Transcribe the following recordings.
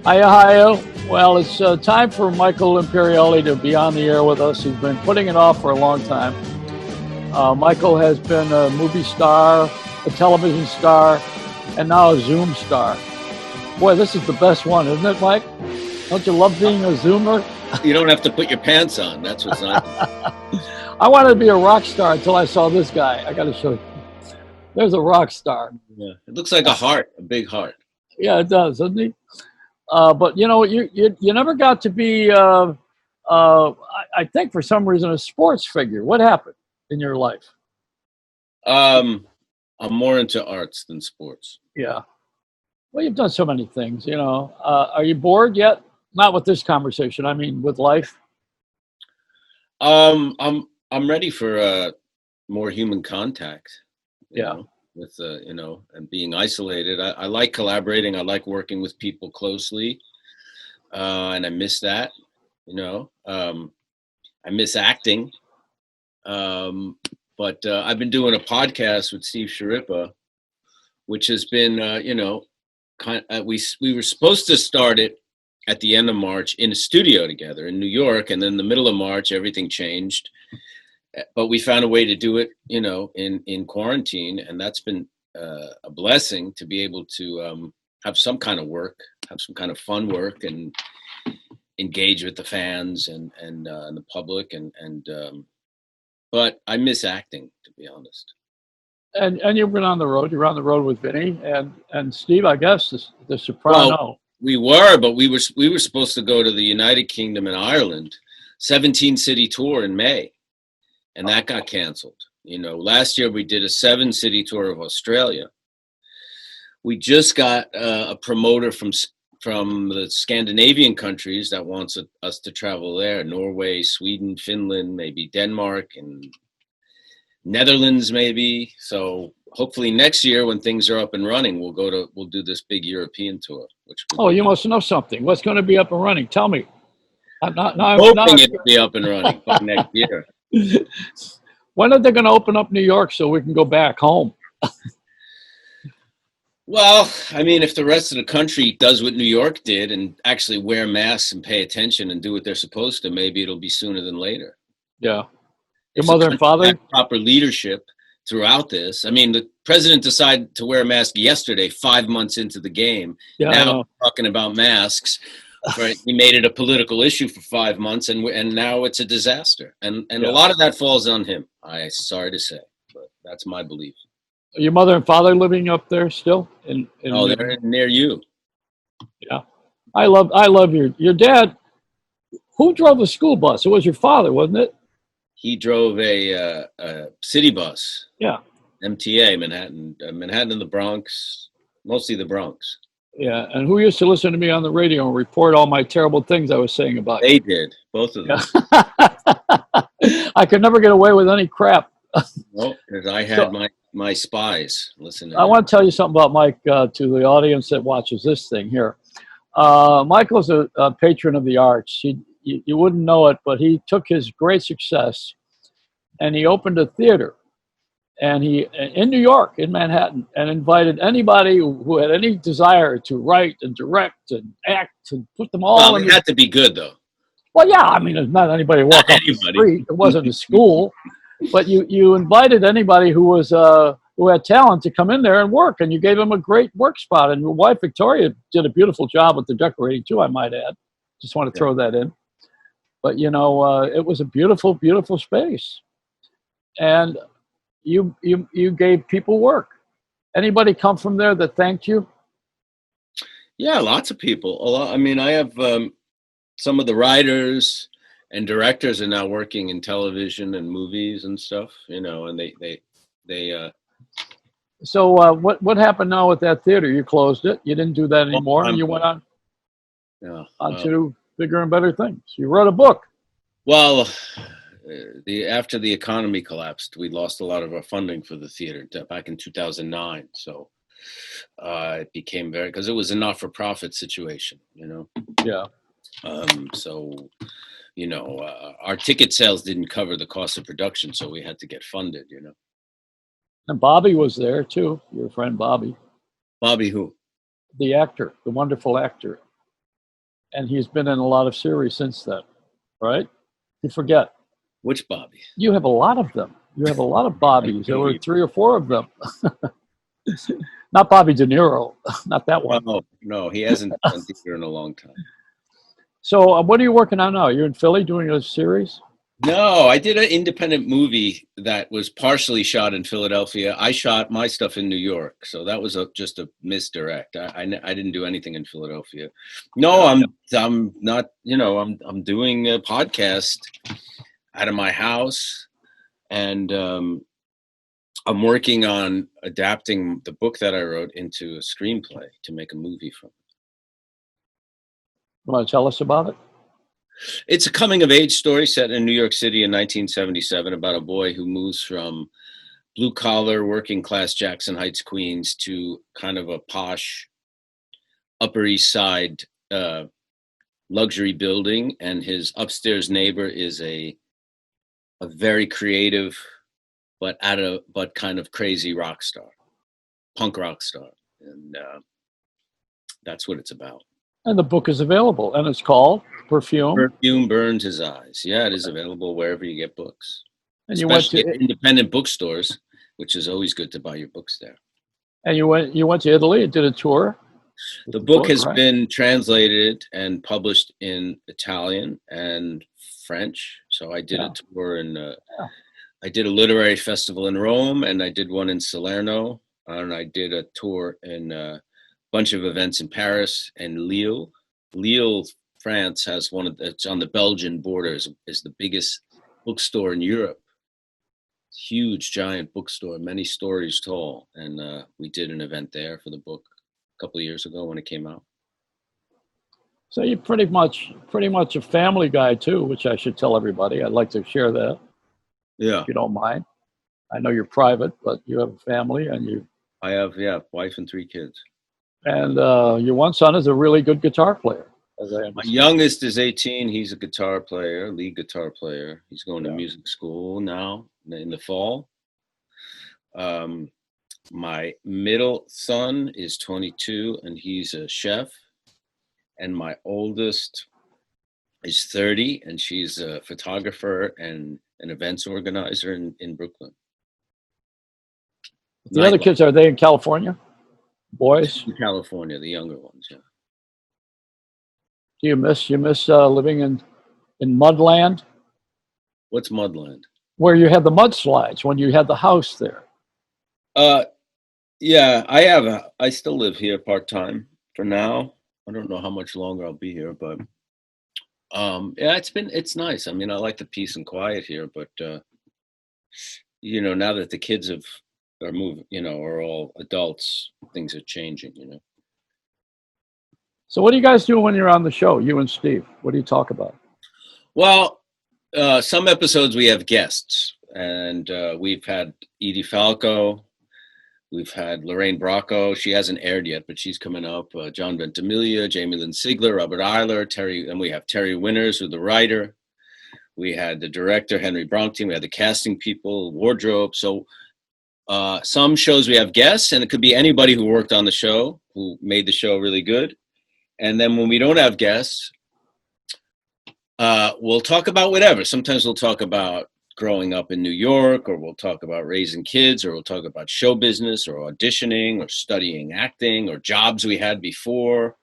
Hiya, hiya. Well, it's time for Michael Imperioli to be on the air with us. He's been putting it off for a long time. Michael has been a movie star, a television star, and now a Zoom star. Boy, this is the best one, isn't it, Mike? Don't you love being a Zoomer? You don't have to put your pants on. That's what's nice. I wanted to be a rock star until I saw this guy. I got to show you. There's a rock star. Yeah. It looks like a heart, a big heart. Yeah, it does, doesn't he? But you know, you never got to be. I think for some reason a sports figure. What happened in your life? I'm more into arts than sports. Yeah. Well, you've done so many things. You know, are you bored yet? Not with this conversation. I mean, with life. I'm ready for more human contact. Yeah. With and being isolated. I like collaborating. I like working with people closely, and I miss that. I miss acting. But I've been doing a podcast with Steve Schirripa, which has been, we were supposed to start it at the end of March in a studio together in New York, and then the middle of March everything changed. But we found a way to do it, in quarantine, and that's been a blessing to be able to have some kind of work, have some kind of fun work, and engage with the fans and the public, but I miss acting, to be honest. And you've been on the road. You're on the road with Vinny and Steve, I guess, the Soprano. Well, we were, but we were supposed to go to the United Kingdom and Ireland, 17-city tour in May, and that got canceled. Last year we did a 7-city tour of Australia. We just got a promoter from the Scandinavian countries that wants us to travel there: Norway, Sweden, Finland, maybe Denmark, and Netherlands, maybe. So hopefully next year, when things are up and running, we'll do this big European tour. You must know something. What's going to be up and running? Tell me. I'm hoping it will be up and running by next year. When are they going to open up New York so we can go back home? Well, I mean, if the rest of the country does what New York did and actually wear masks and pay attention and do what they're supposed to, maybe it'll be sooner than later. Yeah. Your mother and father? Proper leadership throughout this. I mean, the president decided to wear a mask yesterday, 5 months into the game. Yeah, now talking about masks. Right, he made it a political issue for 5 months, and now it's a disaster. And a lot of that falls on him. I'm sorry to say, but that's my belief. Your mother and father living up there still? They're near you. Yeah, I love your dad. Who drove the school bus? It was your father, wasn't it? He drove a city bus. Yeah. MTA, Manhattan and the Bronx, mostly the Bronx. Yeah, and who used to listen to me on the radio and report all my terrible things I was saying about you? They did, both of them. Yeah. I could never get away with any crap. No, because I had my spies listening. I want to tell you something about Mike to the audience that watches this thing here. Michael's a patron of the arts. You wouldn't know it, but he took his great success and he opened a theater. And he in New York, in Manhattan, and invited anybody who had any desire to write and direct and act and put them all. Well, it had to be good, though. Well, yeah, I mean, there's not anybody walking off the street. It wasn't a school, but you invited anybody who had talent to come in there and work, and you gave them a great work spot. And your wife Victoria did a beautiful job with the decorating too, I might add. Just want to throw that in. But it was a beautiful, beautiful space, and you gave people work. Anybody come from there that thanked you? Yeah, lots of people. I mean, I have some of the writers and directors are now working in television and movies and stuff, and they. So what happened now with that theater? You closed it. You didn't do that anymore, and you went on to bigger and better things. You wrote a book. Well, after the economy collapsed, we lost a lot of our funding for the theater back in 2009. So it became because it was a not-for-profit situation, Yeah. So, our ticket sales didn't cover the cost of production, so we had to get funded, And Bobby was there too. Your friend Bobby. Bobby who? The actor, the wonderful actor. And he's been in a lot of series since then, right? You forget. Which Bobby? You have a lot of them. You have a lot of Bobbies. There were 3 or 4 of them. Not Bobby De Niro, not that one. No, he hasn't done theater in a long time. So what are you working on now? You're in Philly doing a series? No, I did an independent movie that was partially shot in Philadelphia. I shot my stuff in New York, so that was just a misdirect. I didn't do anything in Philadelphia. No, I'm not. I'm doing a podcast out of my house, and I'm working on adapting the book that I wrote into a screenplay to make a movie from. You want to tell us about it? It's a coming-of-age story set in New York City in 1977 about a boy who moves from blue-collar, working-class Jackson Heights, Queens, to kind of a posh Upper East Side luxury building, and his upstairs neighbor is a very creative but kind of crazy rock star, punk rock star, and that's what it's about. And the book is available, and it's called Perfume Burned His Eyes. Yeah, it is available wherever you get books, and especially in independent bookstores, which is always good to buy your books there. And you went to Italy and did a tour. The book has been translated and published in Italian and French. So I did a tour in. I did a literary festival in Rome, and I did one in Salerno, and I did a tour in a bunch of events in Paris and Lille. Lille, France has it's on the Belgian border, is the biggest bookstore in Europe. Huge, giant bookstore, many stories tall. And we did an event there for the book a couple of years ago when it came out. So you're pretty much a family guy too, which I should tell everybody. I'd like to share that. Yeah. If you don't mind. I know you're private, but you have a family and you. I have, wife and 3 kids. And your one son is a really good guitar player, as I understand. My youngest is 18. He's a guitar player, lead guitar player. He's going to music school now in the fall. My middle son is 22, and he's a chef. And my oldest is 30, and she's a photographer and an events organizer in Brooklyn. The other kids, are they in California? Boys? In California, the younger ones, yeah. Do you miss living in Mudland? What's Mudland? Where you had the mudslides when you had the house there. Yeah, I still live here part-time for now. I don't know how much longer I'll be here, but yeah, it's nice. I mean, I like the peace and quiet here, but now that the kids are moving, are all adults, things are changing, So what do you guys do when you're on the show, you and Steve? What do you talk about? Well, some episodes we have guests, and we've had Edie Falco, we've had Lorraine Bracco. She hasn't aired yet, but she's coming up. John Ventimiglia, Jamie Lynn Sigler, Robert Eiler, and we have Terry Winters, who's the writer. We had the director, Henry Bronkton. We had the casting people, wardrobe. So some shows we have guests, and it could be anybody who worked on the show, who made the show really good. And then when we don't have guests, we'll talk about whatever. Sometimes we'll talk about growing up in New York, or we'll talk about raising kids, or we'll talk about show business, or auditioning, or studying acting, or jobs we had before.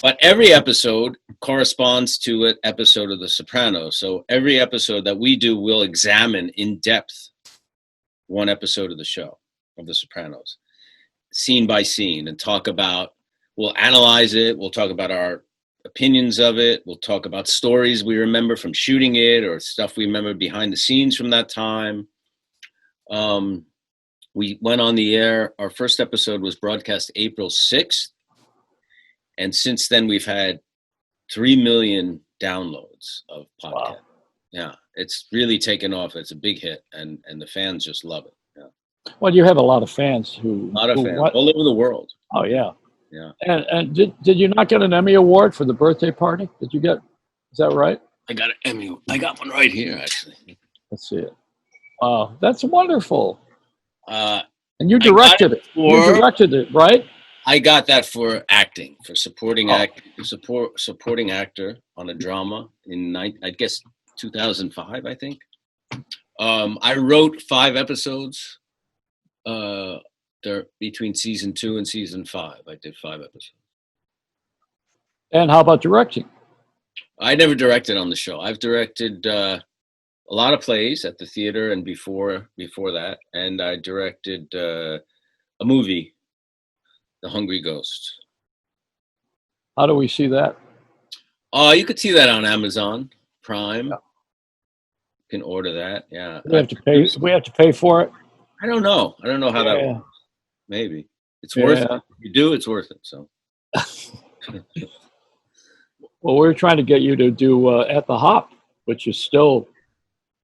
But every episode corresponds to an episode of The Sopranos. So every episode that we do, we'll examine in depth one episode of the show, of The Sopranos, scene by scene, and we'll analyze it. We'll talk about our opinions of it. We'll talk about stories we remember from shooting it, or stuff we remember behind the scenes from that time. We went on the air. Our first episode was broadcast April 6th. And since then, we've had 3 million downloads of podcast. Wow. Yeah, it's really taken off. It's a big hit, and the fans just love it. Yeah. Well, you have a lot of fans all over the world. Oh, yeah. Yeah. And did you not get an Emmy Award for the birthday party? Did you get? Is that right? I got an Emmy. I got one right here, actually. Let's see it. Wow, that's wonderful. And you directed it. You directed it, right? I got that for acting, for supporting supporting actor on a drama in I guess 2005, I think. I wrote 5 episodes. There between season 2 and season 5, I did 5 episodes. And how about directing? I never directed on the show. I've directed a lot of plays at the theater and before that, and I directed a movie, The Hungry Ghost. How do we see that? You could see that on Amazon Prime. Yeah. You can order that. Yeah. We have to pay. We have to pay for it. I don't know. I don't know how that works. Maybe it's worth it. If you do, it's worth it. So. Well, we're trying to get you to do At the Hop, which is still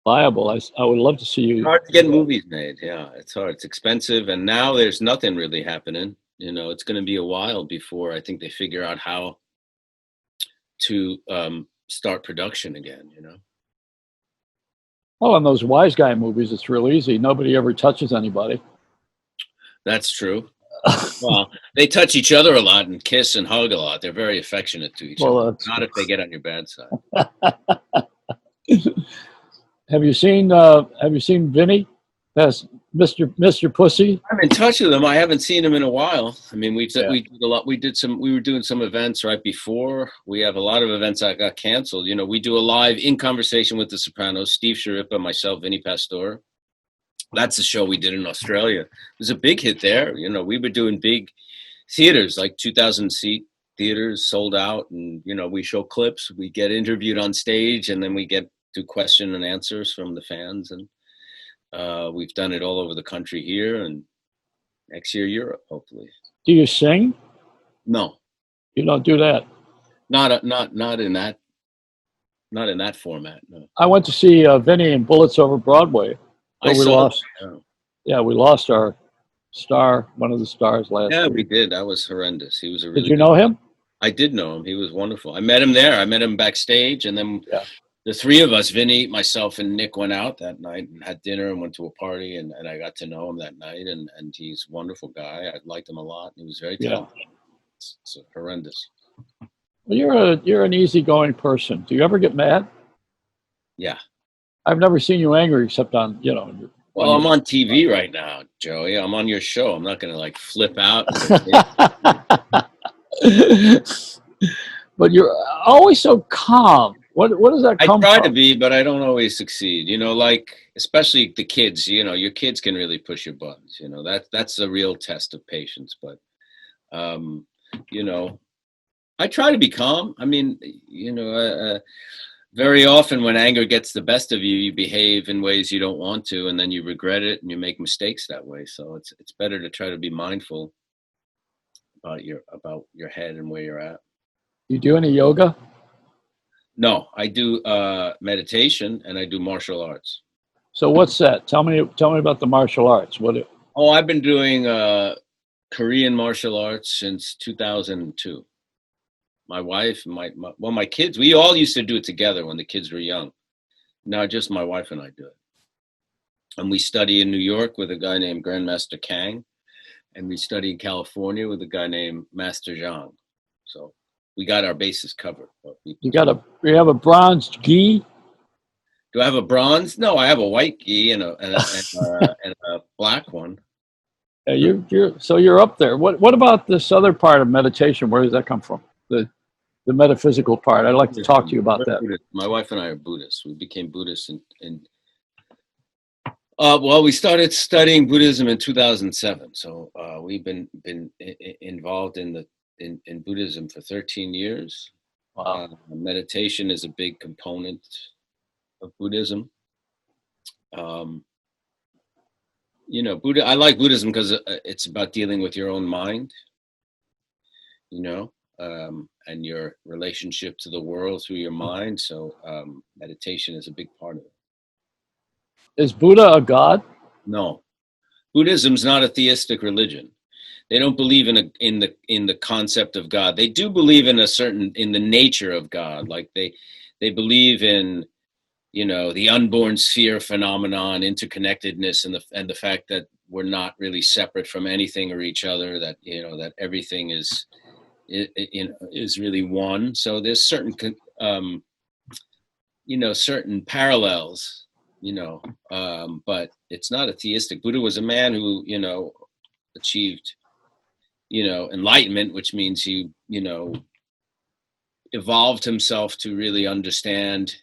viable. I would love to see you. It's hard to get movies made. Yeah, it's hard. It's expensive, and now there's nothing really happening. You know, it's going to be a while before I think they figure out how to start production again. You know. Oh, and those wise guy movies, it's real easy. Nobody ever touches anybody. That's true. Well, they touch each other a lot and kiss and hug a lot. They're very affectionate to each other. Not if they get on your bad side. Have you seen Vinny? That's Mr. Pussy. I'm in touch with him. I haven't seen him in a while. I mean, we did a lot. We were doing some events right before. We have a lot of events that got canceled. You know, we do a live In Conversation with the Sopranos. Steve Schirripa, myself, Vinny Pastore. That's the show we did in Australia. It was a big hit there. You know, we were doing big theaters, like 2,000-seat theaters, sold out. And, you know, we show clips. We get interviewed on stage, and then we do question and answers from the fans. And we've done it all over the country here, and next year, Europe, hopefully. Do you sing? No. You don't do that? Not in that format, no. I went to see Vinny in Bullets Over Broadway. But we lost. Yeah, we lost our star, one of the stars last year. Yeah, we did. That was horrendous. He was a really Did you know him? I did know him. He was wonderful. I met him there. I met him backstage, and then the 3 of us, Vinny, myself, and Nick, went out that night and had dinner and went to a party, and I got to know him that night, and he's a wonderful guy. I liked him a lot. He was very talented. It's horrendous. Well, you're an easygoing person. Do you ever get mad? Yeah. I've never seen you angry except on, you know. Well, I'm on TV right now, Joey. I'm on your show. I'm not going to like flip out. But you're always so calm. What does that come from? I try to be, but I don't always succeed. You know, like especially the kids. You know, your kids can really push your buttons. You know, that's a real test of patience. But you know, I try to be calm. I mean, you know. Very often when anger gets the best of you, you behave in ways you don't want to, and then you regret it and you make mistakes that way. So it's better to try to be mindful about your head and where you're at. You do any yoga? No, I do meditation and I do martial arts. So what's that? Tell me about the martial arts. I've been doing Korean martial arts since 2002. My wife, my kids, we all used to do it together when the kids were young. Now just my wife and I do it. And we study in New York with a guy named Grandmaster Kang. And we study in California with a guy named Master Zhang. So we got our bases covered. You have a bronze gi? Do I have a bronze? No, I have a white gi and a black one. You're up there. What about this other part of meditation? Where does that come from? The metaphysical part. I'd like to talk to you about that. My wife and I are Buddhists. We became Buddhists well, we started studying Buddhism in 2007. So we've been involved in Buddhism for 13 years. Wow. Meditation is a big component of Buddhism. You know, I like Buddhism because it's about dealing with your own mind. You know. And your relationship to the world through your mind. So meditation is a big part of it. Is Buddha a god? No. Buddhism's not a theistic religion. They don't believe in the concept of God. They do believe in the nature of God. Like they believe in, you know, the unborn sphere phenomenon, interconnectedness, and the fact that we're not really separate from anything or each other, that, you know, that everything is really one. So there's certain, you know, certain parallels, you know, but it's not a theistic. Buddha was a man who, you know, achieved, you know, enlightenment, which means he, you know, evolved himself to really understand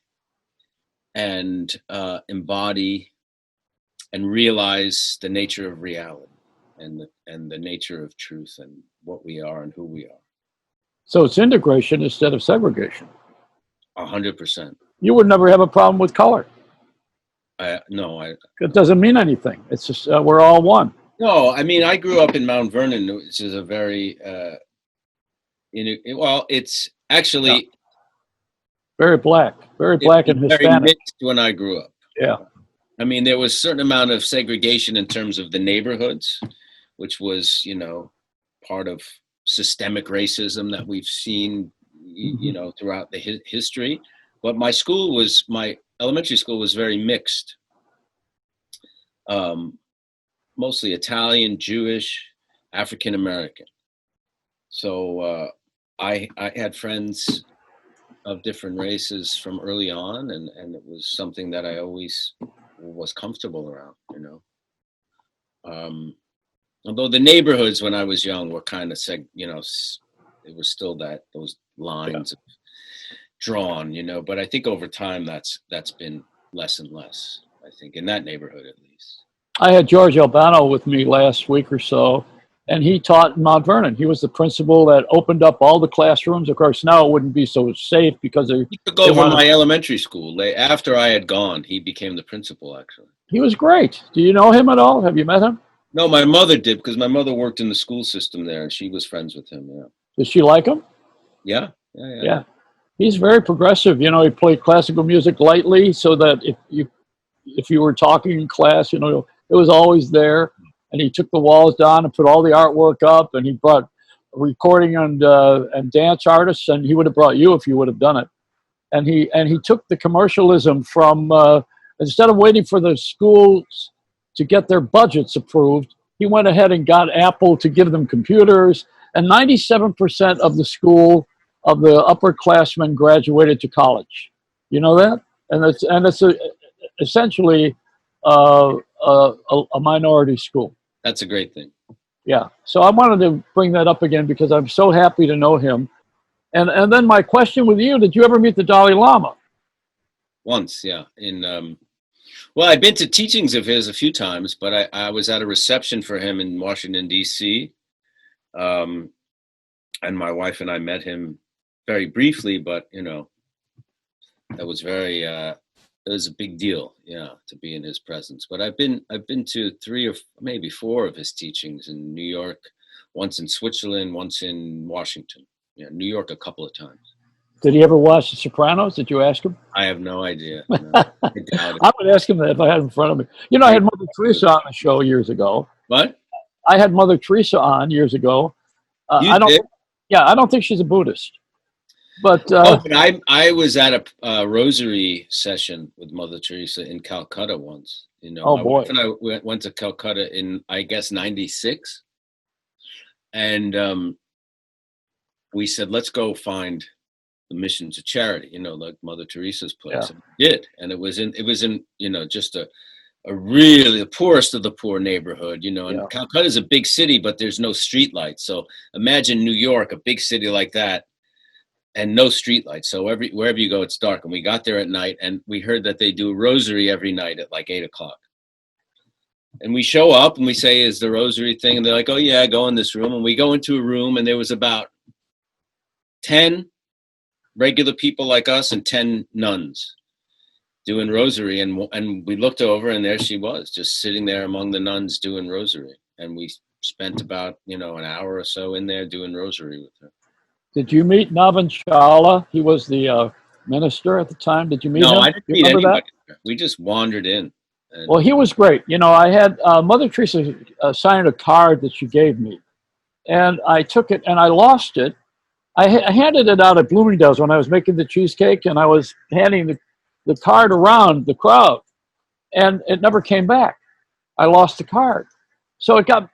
and embody and realize the nature of reality and the nature of truth and what we are and who we are. So it's integration instead of segregation. 100%. You would never have a problem with color. No, It doesn't mean anything. It's just we're all one. No, I mean, I grew up in Mount Vernon, which is a very, well, it's actually very black and Hispanic. Very mixed when I grew up. Yeah. I mean, there was a certain amount of segregation in terms of the neighborhoods, which was, you know, part of systemic racism that we've seen, you know, throughout the history. But my elementary school was very mixed. Mostly Italian, Jewish, African American. So I had friends of different races from early on, and it was something that I always was comfortable around, you know. Although the neighborhoods when I was young were kind of you know, it was still those lines drawn, you know. But I think over time that's been less and less. I think in that neighborhood at least. I had George Albano with me last week or so, and he taught in Mount Vernon. He was the principal that opened up all the classrooms. Of course, now it wouldn't be so safe because he took over my elementary school. After I had gone, he became the principal, actually. He was great. Do you know him at all? Have you met him? No, my mother did, because my mother worked in the school system there, and she was friends with him, yeah. Did she like him? Yeah. He's very progressive. You know, he played classical music lightly so that if you were talking in class, you know, it was always there. And he took the walls down and put all the artwork up, and he brought recording and dance artists, and he would have brought you if you would have done it. And he took the commercialism from instead of waiting for the schools to get their budgets approved, he went ahead and got Apple to give them computers, and 97% of the upperclassmen graduated to college. You know that? And it's essentially a minority school. That's a great thing. Yeah. So I wanted to bring that up again because I'm so happy to know him. And then my question with you, did you ever meet the Dalai Lama? Once, yeah. Well, I've been to teachings of his a few times, but I was at a reception for him in Washington, D.C. And my wife and I met him very briefly, but, you know, that was it was a big deal, yeah, to be in his presence. But I've been to 3 or maybe 4 of his teachings in New York, once in Switzerland, once in Washington. Yeah, New York a couple of times. Did he ever watch The Sopranos? Did you ask him? I have no idea. No, I doubt it. I would ask him that if I had him in front of me. You know, I had Mother Teresa on the show years ago. What? I had Mother Teresa on years ago. You did? Yeah, I don't think she's a Buddhist. But I was at a rosary session with Mother Teresa in Calcutta once. You know, oh boy! And I went to Calcutta in, I guess, '96, and we said, let's go find the Missions of Charity. You know, like Mother Teresa's place. Yeah. And we did, and it was in you know, just a really the poorest of the poor neighborhood. You know, and yeah. Calcutta is a big city, but there's no street lights. So imagine New York, a big city like that, and no streetlights. So wherever you go, it's dark. And we got there at night, and we heard that they do a rosary every night at like 8 o'clock. And we show up and we say, is the rosary thing? And they're like, oh yeah, go in this room. And we go into a room, and there was about 10 regular people like us and 10 nuns doing rosary. And we looked over, and there she was, just sitting there among the nuns doing rosary. And we spent about, you know, an hour or so in there doing rosary with her. Did you meet Navan Chawla? He was the minister at the time. Did you meet him? No, I didn't meet anybody. We just wandered in. Well, he was great. You know, I had Mother Teresa signed a card that she gave me, and I took it and I lost it. I handed it out at Bloomingdale's when I was making the cheesecake, and I was handing the card around the crowd, and it never came back. I lost the card. So it got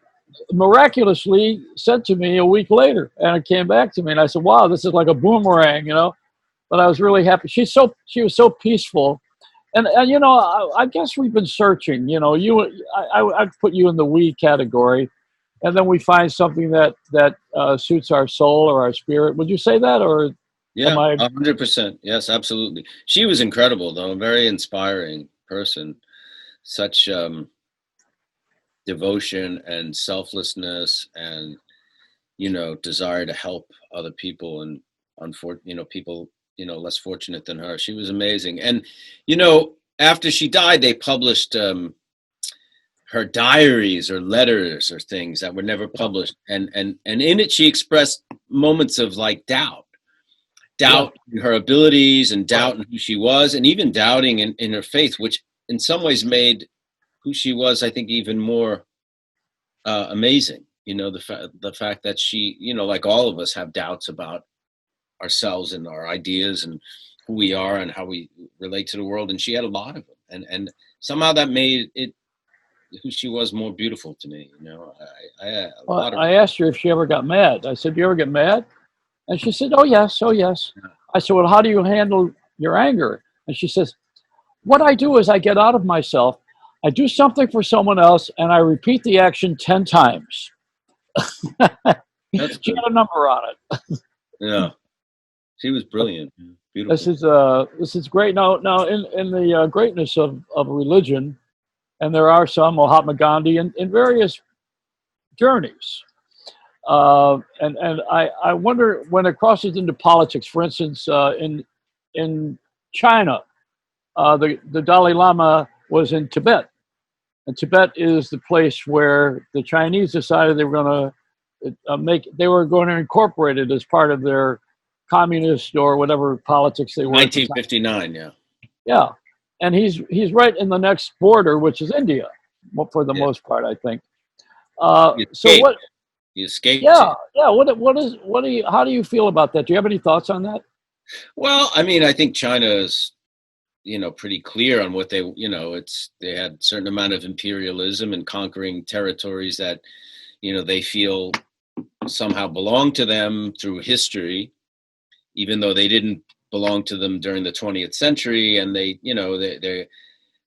miraculously sent to me a week later, and it came back to me, and I said, "Wow, this is like a boomerang," you know. But I was really happy. She was so peaceful, and you know, I guess we've been searching. You know, I'd put you in the we category, and then we find something that suits our soul or our spirit. Would you say that, or am Yeah, I? 100%. Yes, absolutely. She was incredible, though. A very inspiring person. Such devotion and selflessness, and desire to help other people, and people less fortunate than her. She was amazing. And after she died, they published her diaries or letters or things that were never published, and in it she expressed moments of like doubt in her abilities, and doubt in who she was, and even doubting in her faith, which in some ways made who she was, I think, even more amazing. The fact that she, like all of us, have doubts about ourselves and our ideas and who we are and how we relate to the world, and she had a lot of them, and somehow that made it who she was more beautiful to me. I had a Well, lot of. I asked her if she ever got mad. I said, "Do you ever get mad?" And she said, "Oh yes, oh yes." I said, "Well, how do you handle your anger?" And she says, "What I do is I get out of myself, I do something for someone else, and I repeat the action 10 times." That's She good. had a number on it. Yeah, she was brilliant. This Beautiful. is great. Now in the greatness of religion, and there are some Mahatma Gandhi in various journeys. And I wonder when it crosses into politics. For instance, in China, the Dalai Lama was in Tibet, and Tibet is the place where the Chinese decided they were going to they were going to incorporate it as part of their communist or whatever politics they were at the time. 1959. Yeah. Yeah, and he's right in the next border, which is India, for the Yeah. most part, I think. He So escaped. what? He escaped. Yeah. What do you? How do you feel about that? Do you have any thoughts on that? Well, I mean, I think China is, pretty clear on what they had a certain amount of imperialism and conquering territories that, they feel somehow belong to them through history, even though they didn't belong to them during the 20th century. And their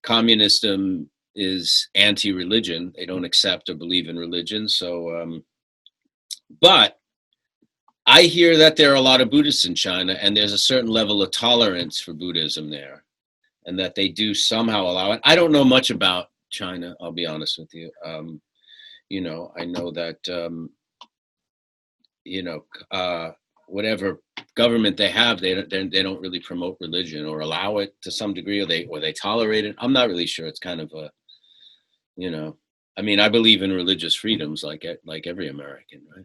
communism is anti-religion. They don't accept or believe in religion. So, but I hear that there are a lot of Buddhists in China, and there's a certain level of tolerance for Buddhism there, and that they do somehow allow it. I don't know much about China, I'll be honest with you. I know that whatever government they have, they don't really promote religion or allow it to some degree, or they tolerate it. I'm not really sure. It's kind of a, I mean, I believe in religious freedoms like every American, right?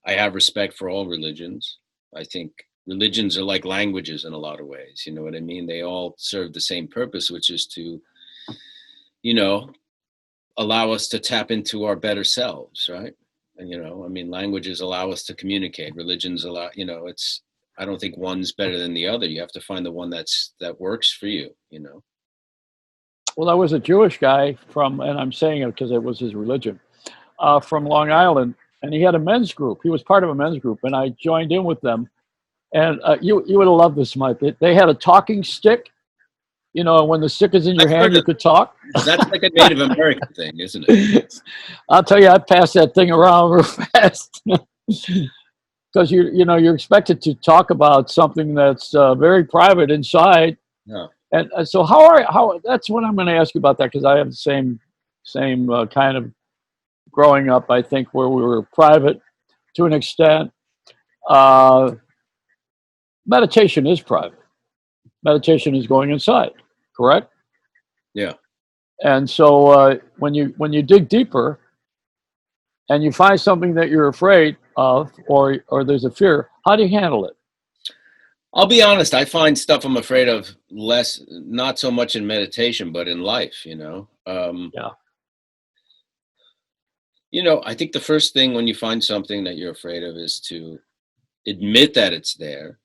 I have respect for all religions. I think religions are like languages in a lot of ways. You know what I mean? They all serve the same purpose, which is to, you know, allow us to tap into our better selves, right? And, I mean, languages allow us to communicate. Religions allow, I don't think one's better than the other. You have to find the one that works for you. Well, I was a Jewish guy from, and I'm saying it because it was his religion, from Long Island, and he had a men's group. He was part of a men's group, and I joined in with them. And you would have loved this, Mike. They had a talking stick. You know, when the stick is in your I've hand, heard you of could talk. that's like a Native American thing, isn't it? I'll tell you, I passed that thing around real fast because you're expected to talk about something that's very private inside. No. And so how that's what I'm going to ask you about that, because I have the same kind of growing up. I think where we were private to an extent. Uh, Meditation is private. Meditation is going inside, correct? Yeah. And so when you dig deeper and you find something that you're afraid of, or there's a fear, how do you handle it? I'll be honest, I find stuff I'm afraid of less, not so much in meditation, but in life. Yeah. I think the first thing when you find something that you're afraid of is to admit that it's there,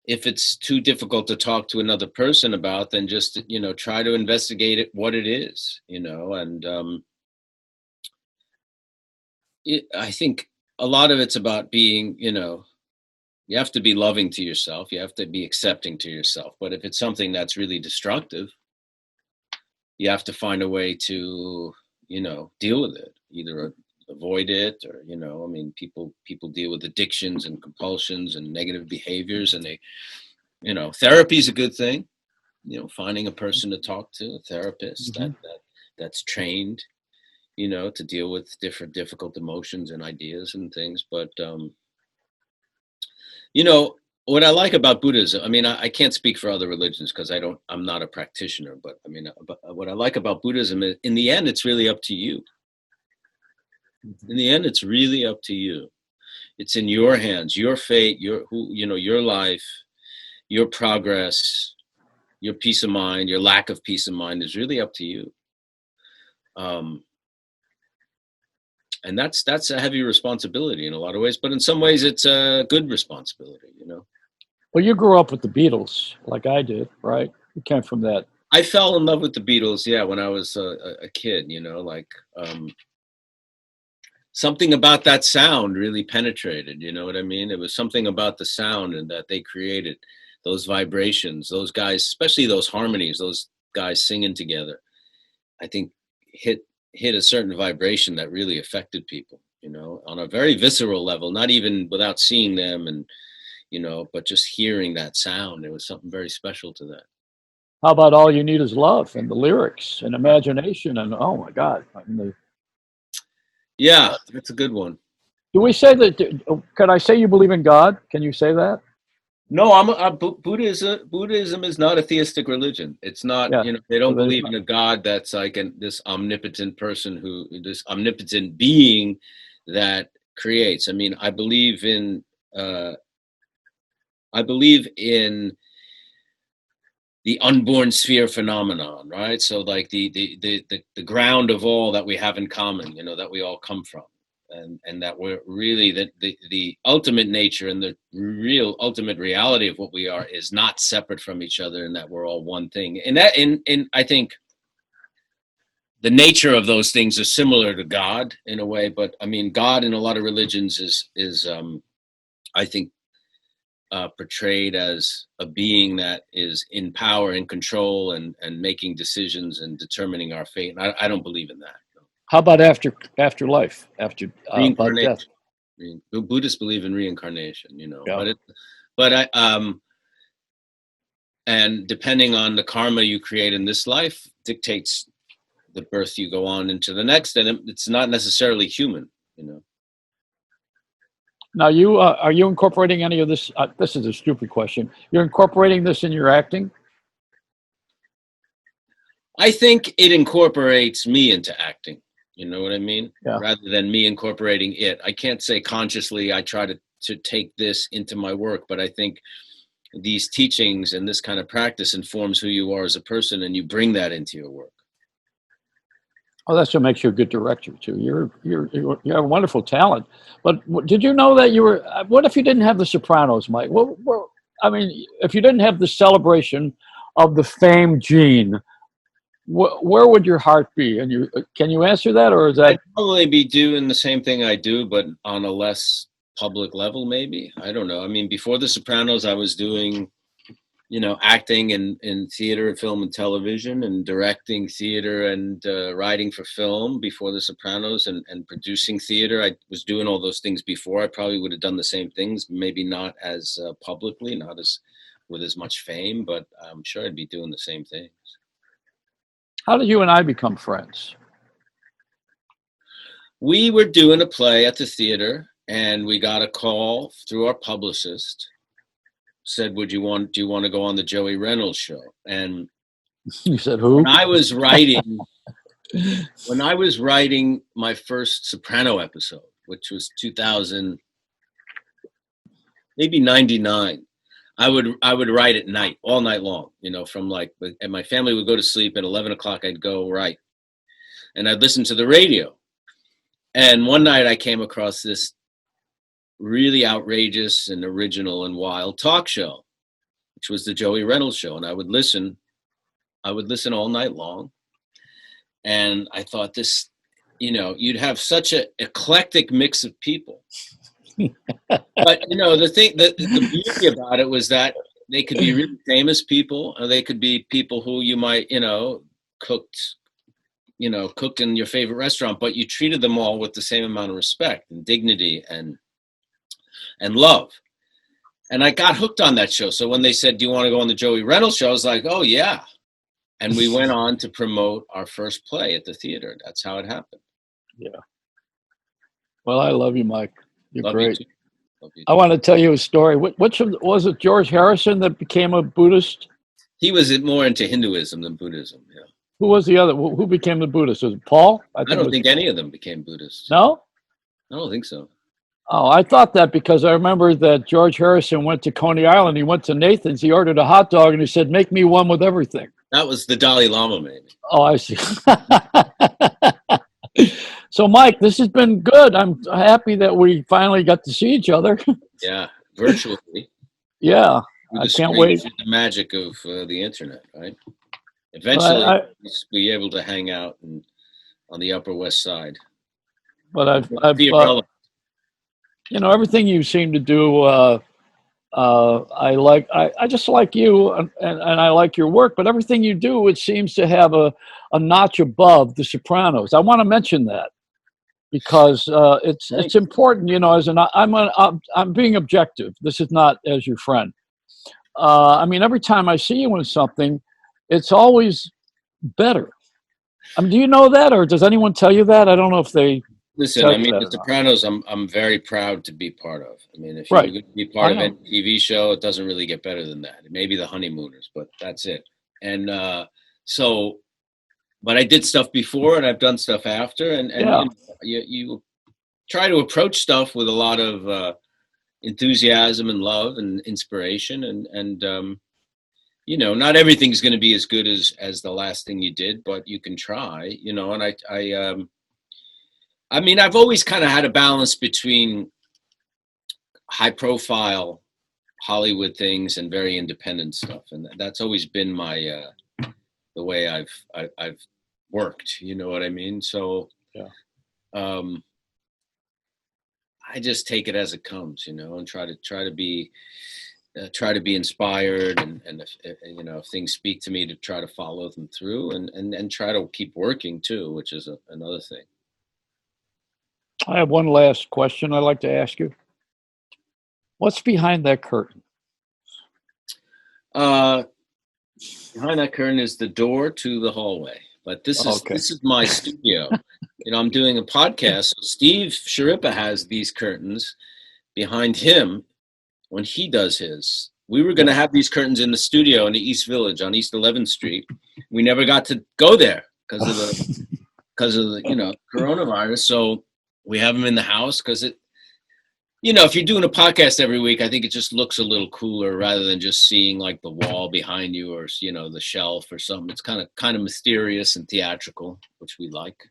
if it's too difficult to talk to another person about, then just, try to investigate it, what it is, and I think a lot of it's about being, you have to be loving to yourself. You have to be accepting to yourself. But if it's something that's really destructive, you have to find a way to, deal with it, either avoid it or, people deal with addictions and compulsions and negative behaviors, and they, therapy is a good thing, finding a person to talk to, a therapist that's trained, to deal with different difficult emotions and ideas and things. But, what I like about Buddhism, I can't speak for other religions because I'm not a practitioner, but what I like about Buddhism is, in the end, it's really up to you. In the end, it's really up to you. It's in your hands, your fate, your life, your progress, your peace of mind, your lack of peace of mind is really up to you. And that's a heavy responsibility in a lot of ways, but in some ways it's a good responsibility, Well, you grew up with the Beatles, like I did, right? You came from that. I fell in love with the Beatles, when I was a kid, something about that sound really penetrated, you know what I mean? It was something about the sound and that they created, those vibrations, those guys, especially those harmonies, those guys singing together, I think hit a certain vibration that really affected people, on a very visceral level, not even without seeing them and, but just hearing that sound. There was something very special to that. How about All You Need Is Love and the lyrics and imagination and, oh my God. Yeah, that's a good one. Do we say that, could I say you believe in God? Can you say that? No, Buddhism is not a theistic religion. It's not, Yeah. they don't believe in a God that's like this omnipotent person this omnipotent being that creates. I believe in the unborn sphere phenomenon, right? So like the ground of all that we have in common, that we all come from. And that we're really the ultimate nature and the real ultimate reality of what we are is not separate from each other, and that we're all one thing. And that in I think the nature of those things is similar to God in a way, but God in a lot of religions is I think portrayed as a being that is in power and control and making decisions and determining our fate. And I don't believe in that. How about afterlife, after about death? Buddhists believe in reincarnation, Yeah. And depending on the karma you create in this life dictates the birth you go on into the next, and it's not necessarily human, Now, are you incorporating any of this? This is a stupid question. You're incorporating this in your acting? I think it incorporates me into acting. You know what I mean? Yeah. Rather than me incorporating it. I can't say consciously I try to take this into my work, but I think these teachings and this kind of practice informs who you are as a person, and you bring that into your work. Oh, that's what makes you a good director too. You have a wonderful talent. But did you know that you were? What if you didn't have The Sopranos, Mike? If you didn't have the celebration of the fame gene, where would your heart be? And can you answer that, or is that? I'd probably be doing the same thing I do, but on a less public level, maybe. I don't know. Before The Sopranos, I was doing, acting in theater and film and television, and directing theater and writing for film before The Sopranos, and producing theater. I was doing all those things before. I probably would have done the same things, maybe not as publicly, not as with as much fame, but I'm sure I'd be doing the same things. How did you and I become friends? We were doing a play at the theater, and we got a call through our publicist. Said, do you want to go on the Joey Reynolds show? And you said, who? When I was writing my first Soprano episode, which was 2000, maybe 99, I would write at night, all night long, from and my family would go to sleep at 11 o'clock. I'd go write, and I'd listen to the radio. And one night I came across this really outrageous and original and wild talk show. which was the Joey Reynolds show, and I would listen all night long. And I thought this, you'd have such an eclectic mix of people. But the beauty about it was that they could be really famous people, or they could be people who you might, cooked in your favorite restaurant, but you treated them all with the same amount of respect and dignity and love. And I got hooked on that show. So when they said, "Do you want to go on the Joey Reynolds show?" I was like, "Oh yeah." And we went on to promote our first play at the theater. That's how it happened. Yeah. Well, I love you, Mike. You're Love great. You too. I want to tell you a story. Which was it? George Harrison that became a Buddhist? He was more into Hinduism than Buddhism. Yeah. Who was the other? Who became the Buddhist? Was it Paul? I don't think any of them became Buddhists. No? I don't think so. Oh, I thought that because I remember that George Harrison went to Coney Island. He went to Nathan's. He ordered a hot dog and he said, "Make me one with everything." That was the Dalai Lama, maybe. Oh, I see. So, Mike, this has been good. I'm happy that we finally got to see each other. Yeah, virtually. Yeah, I can't wait. The magic of the internet, right? Eventually, we'll be able to hang out on the Upper West Side. But I've everything you seem to do. I just like you, and I like your work. But everything you do, it seems to have a notch above The Sopranos. I want to mention that because it's important. I'm being objective. This is not as your friend. Every time I see you in something, it's always better. Do you know that, or does anyone tell you that? I don't know if they. Listen, The Sopranos, I'm very proud to be part of. If you're going to be part of any TV show, it doesn't really get better than that. It may be The Honeymooners, but that's it. And but I did stuff before, and I've done stuff after, and you try to approach stuff with a lot of enthusiasm and love and inspiration, and not everything's going to be as good as the last thing you did, but you can try, and I've always kind of had a balance between high profile Hollywood things and very independent stuff. And that's always been the way I've worked, you know what I mean? So, yeah. I just take it as it comes, and try to be inspired, and if things speak to me, to try to follow them through and try to keep working too, which is another thing. I have one last question I'd like to ask you. What's behind that curtain? Behind that curtain is the door to the hallway. But this is my studio. I'm doing a podcast. So Steve Schirripa has these curtains behind him when he does his. We were going to have these curtains in the studio in the East Village on East 11th Street. We never got to go there because of the coronavirus. So we have them in the house because it, if you're doing a podcast every week, I think it just looks a little cooler rather than just seeing like the wall behind you or, the shelf or something. It's kind of mysterious and theatrical, which we like.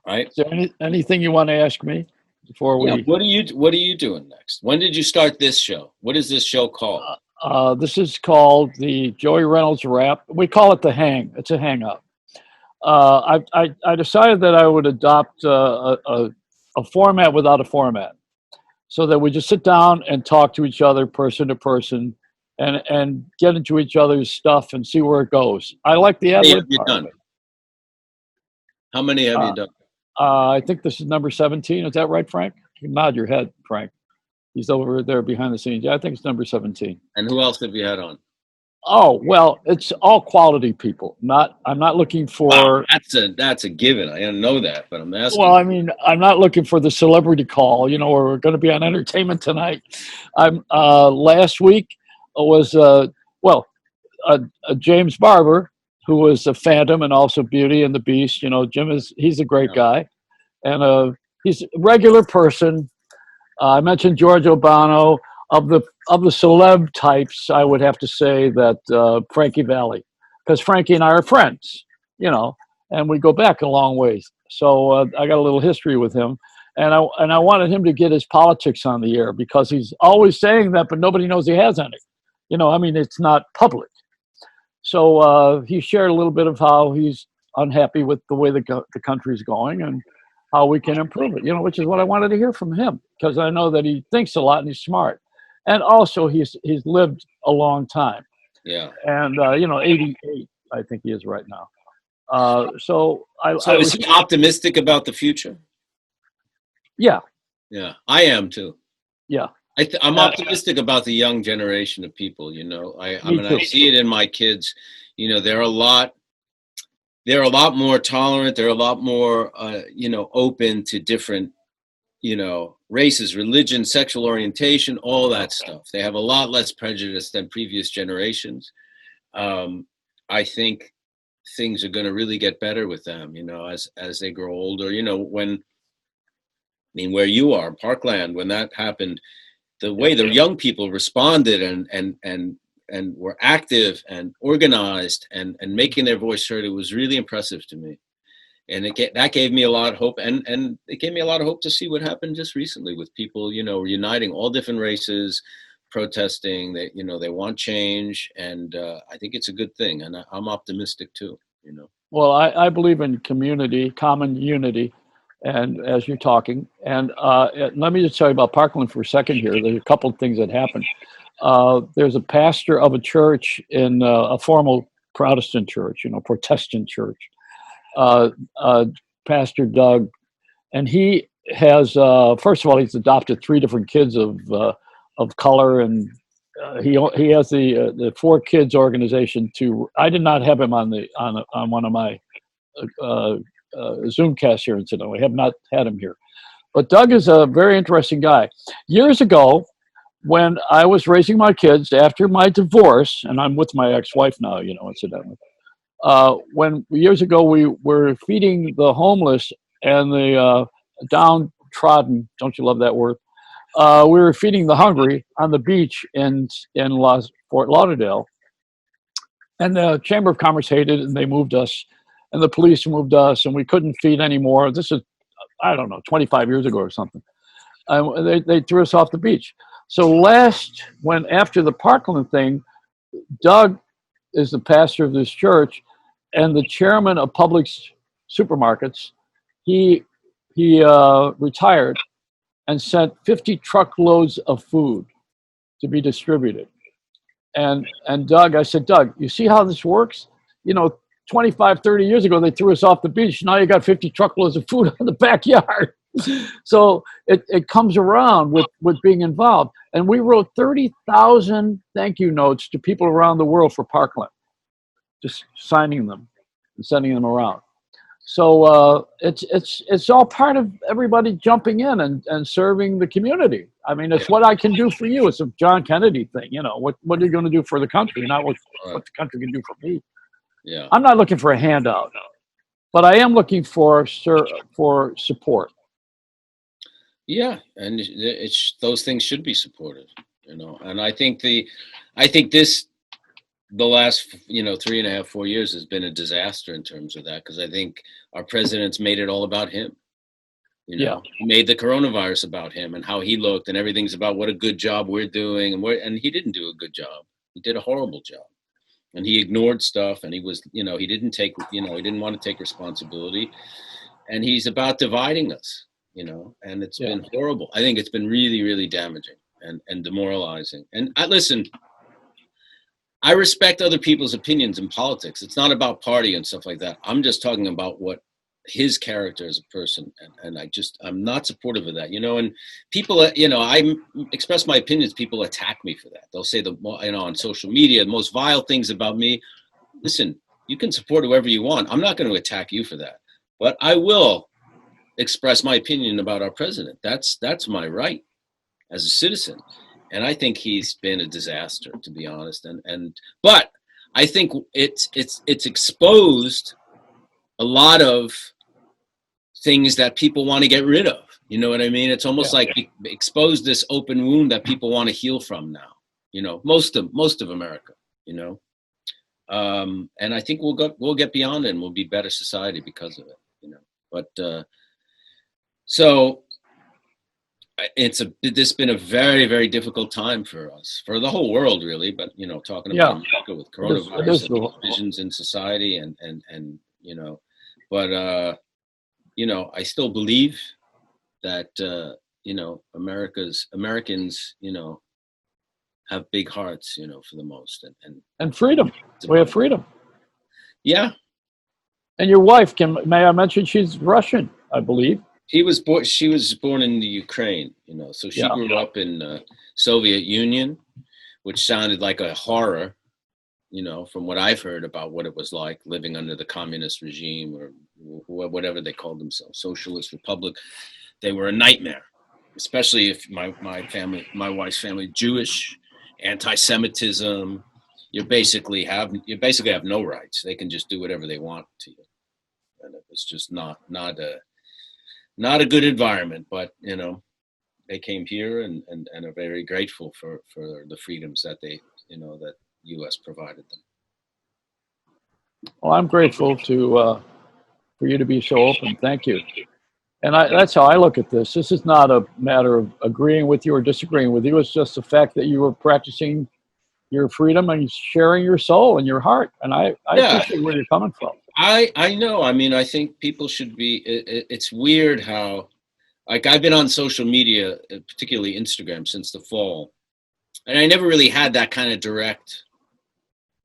Right? Is there anything you want to ask me before we? Yeah, what are you doing next? When did you start this show? What is this show called? This is called the Joey Reynolds Rap. We call it the Hang. It's a hangout. I decided that I would adopt a format without a format, so that we just sit down and talk to each other person to person, and get into each other's stuff and see where it goes. I like the ad-lib part of it. How many have you done? I think this is number 17. Is that right, Frank? You can nod your head, Frank. He's over there behind the scenes. Yeah, I think it's number 17. And who else have you had on? Oh, well, it's all quality people. I'm not looking for. Wow, that's a given. I don't know that, but I'm asking. Well, I'm not looking for the celebrity call. Or we're going to be on Entertainment Tonight. Last week was James Barber, who was a Phantom and also Beauty and the Beast. Jim he's a great guy, and he's a regular person. I mentioned George Obano. Of the celeb types, I would have to say that Frankie Valli, because Frankie and I are friends, and we go back a long ways. So I got a little history with him, and I wanted him to get his politics on the air because he's always saying that, but nobody knows he has any. I mean, it's not public. So he shared a little bit of how he's unhappy with the way the country's going and how we can improve it, which is what I wanted to hear from him, because I know that he thinks a lot and he's smart. And also he's lived a long time. Yeah. And, 88, I think he is right now. So is he optimistic about the future? Yeah. Yeah, I am too. Yeah. I'm optimistic about the young generation of people. I mean, I see it in my kids. They're a lot more tolerant. They're a lot more, open to different, races, religion, sexual orientation, all that stuff. They have a lot less prejudice than previous generations. I think things are going to really get better with them, as they grow older. Where you are, Parkland, when that happened, the way the young people responded and were active and organized and making their voice heard, it was really impressive to me. And that gave me a lot of hope. And it gave me a lot of hope to see what happened just recently with people, uniting all different races, protesting. They want change. And I think it's a good thing. And I'm optimistic too, Well, I believe in community, common unity. And as you're talking, and let me just tell you about Parkland for a second here. There's a couple of things that happened. There's a pastor of a church in a formal Protestant church, Protestant church, Pastor Doug, and he has, first of all, he's adopted 3 different kids of color, and he has the 4 kids organization. I did not have him on one of my Zoomcast here incidentally. I have not had him here. But Doug is a very interesting guy. Years ago, when I was raising my kids after my divorce, and I'm with my ex-wife now, incidentally. When years ago we were feeding the homeless and the downtrodden, don't you love that word? We were feeding the hungry on the beach in Fort Lauderdale. And the Chamber of Commerce hated it, and they moved us. And the police moved us, and we couldn't feed anymore. This is, I don't know, 25 years ago or something. They threw us off the beach. So after the Parkland thing, Doug is the pastor of this church and the chairman of Publix supermarkets. He retired and sent 50 truckloads of food to be distributed. And Doug, I said, Doug, you see how this works? 25, 30 years ago, they threw us off the beach. Now you got 50 truckloads of food in the backyard. So it comes around with being involved. And we wrote 30,000 thank you notes to people around the world for Parkland, just signing them and sending them around. So it's all part of everybody jumping in and serving the community. I mean, it's what I can do for you. It's a John Kennedy thing. What are you going to do for the country, not what the country can do for me. Yeah. I'm not looking for a handout, but I am looking for support. Yeah, and those things should be supported, And I think the last 3.5, 4 years has been a disaster in terms of that, because I think our president's made it all about him. He made the coronavirus about him and how he looked, and everything's about what a good job we're doing, and he didn't do a good job. He did a horrible job. And he ignored stuff, and he was, he didn't want to take responsibility, and he's about dividing us, and it's been horrible. I think it's been really, really damaging and demoralizing. And I respect other people's opinions in politics. It's not about party and stuff like that. I'm just talking about what his character as a person, and I'm not supportive of that, and people, I express my opinions, people attack me for that. They'll say on social media, the most vile things about me. Listen, you can support whoever you want. I'm not going to attack you for that, but I will express my opinion about our president. That's my right as a citizen. And I think he's been a disaster, to be honest. But I think it's exposed a lot of things that people want to get rid of. You know what I mean? It's almost like expose this open wound that people want to heal from now. Most of America. And I think we'll get beyond it, and we'll be a better society because of it. But so It's been a very, very difficult time for us, for the whole world, really. But talking about America with coronavirus and divisions in society, and but I still believe that Americans, have big hearts, for the most, and freedom. We have freedom. Yeah. And your wife, may I mention, she's Russian, I believe. She was born in the Ukraine, so she grew up in Soviet Union, which sounded like a horror, from what I've heard about what it was like living under the communist regime, or whatever they called themselves, socialist republic. They were a nightmare, especially if my wife's family, Jewish, anti-Semitism. You basically have no rights. They can just do whatever they want to you, and it was just not a good environment. But they came here and are very grateful for the freedoms that that U.S. provided them. Well, I'm grateful for you to be so open. Thank you. And that's how I look at this. This is not a matter of agreeing with you or disagreeing with you. It's just the fact that you were practicing your freedom and sharing your soul and your heart. And I appreciate where you're coming from. I know. I mean, I think people should be. It's weird how, like, I've been on social media, particularly Instagram, since the fall, and I never really had that kind of direct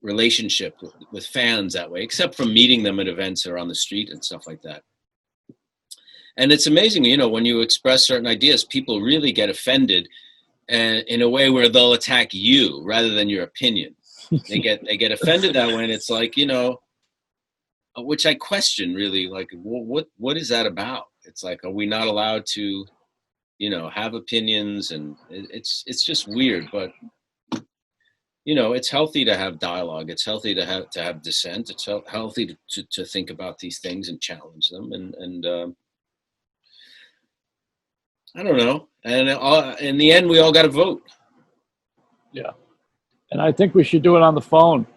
relationship with fans that way, except from meeting them at events or on the street and stuff like that. And it's amazing, when you express certain ideas, people really get offended, and in a way where they'll attack you rather than your opinion. They get offended that way, and it's like, which I question, really, like, what is that about? It's like, are we not allowed to, have opinions? And it's just weird. But it's healthy to have dialogue. It's healthy to have dissent. It's healthy to think about these things and challenge them. And I don't know. And in the end, we all got to vote. Yeah. And I think we should do it on the phone.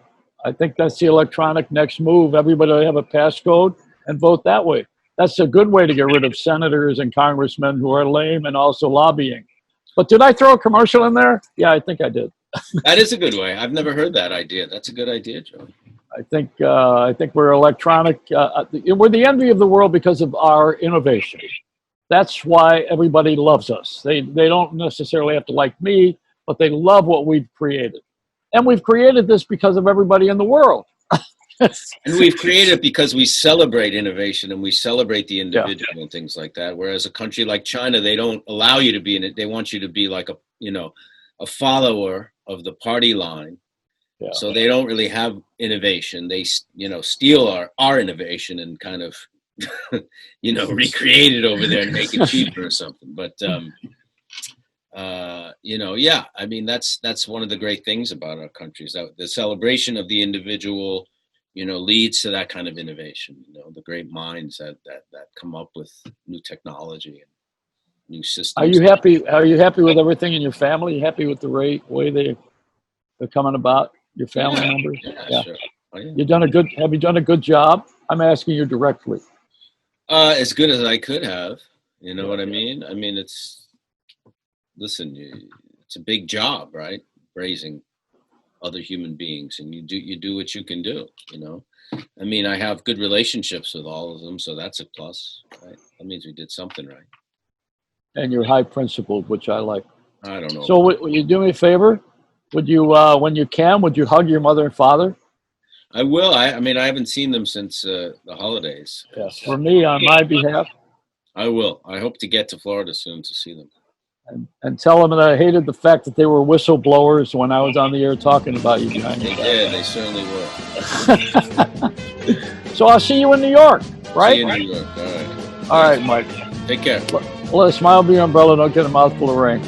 I think that's the electronic next move. Everybody will have a passcode and vote that way. That's a good way to get rid of senators and congressmen who are lame and also lobbying. But did I throw a commercial in there? Yeah, I think I did. That is a good way. I've never heard that idea. That's a good idea, Joey. I think we're electronic. We're the envy of the world because of our innovation. That's why everybody loves us. They don't necessarily have to like me, but they love what we've created. And we've created this because of everybody in the world. And we've created it because we celebrate innovation and we celebrate the individual and things like that. Whereas a country like China, they don't allow you to be in it. They want you to be like a follower of the party line. Yeah. So they don't really have innovation. They, steal our innovation and kind of, recreate it over there and make it cheaper or something. But, I mean, that's one of the great things about our country, is that the celebration of the individual, leads to that kind of innovation, the great minds that come up with new technology and new systems. Are you happy with everything in your family? Are you happy with the way they're coming about, your family members? Yeah. Sure. Oh, yeah. Have you done a good job? I'm asking you directly. As good as I could have, what I mean? I mean, it's a big job, right? Raising other human beings, and you do what you can do, I mean, I have good relationships with all of them, so that's a plus, right? That means we did something right. And you're high principled, which I like. I don't know. So would you do me a favor? Would you, when you can, would you hug your mother and father? I will. I mean, I haven't seen them since the holidays. Yes. For me, on my behalf. I will. I hope to get to Florida soon to see them. And tell them that I hated the fact that they were whistleblowers when I was on the air talking about you behind me. Yeah, they certainly were. So I'll see you in New York, right? See you in New York. All right. All right, Mike. Take care. Let a smile be your umbrella. Don't get a mouthful of rain.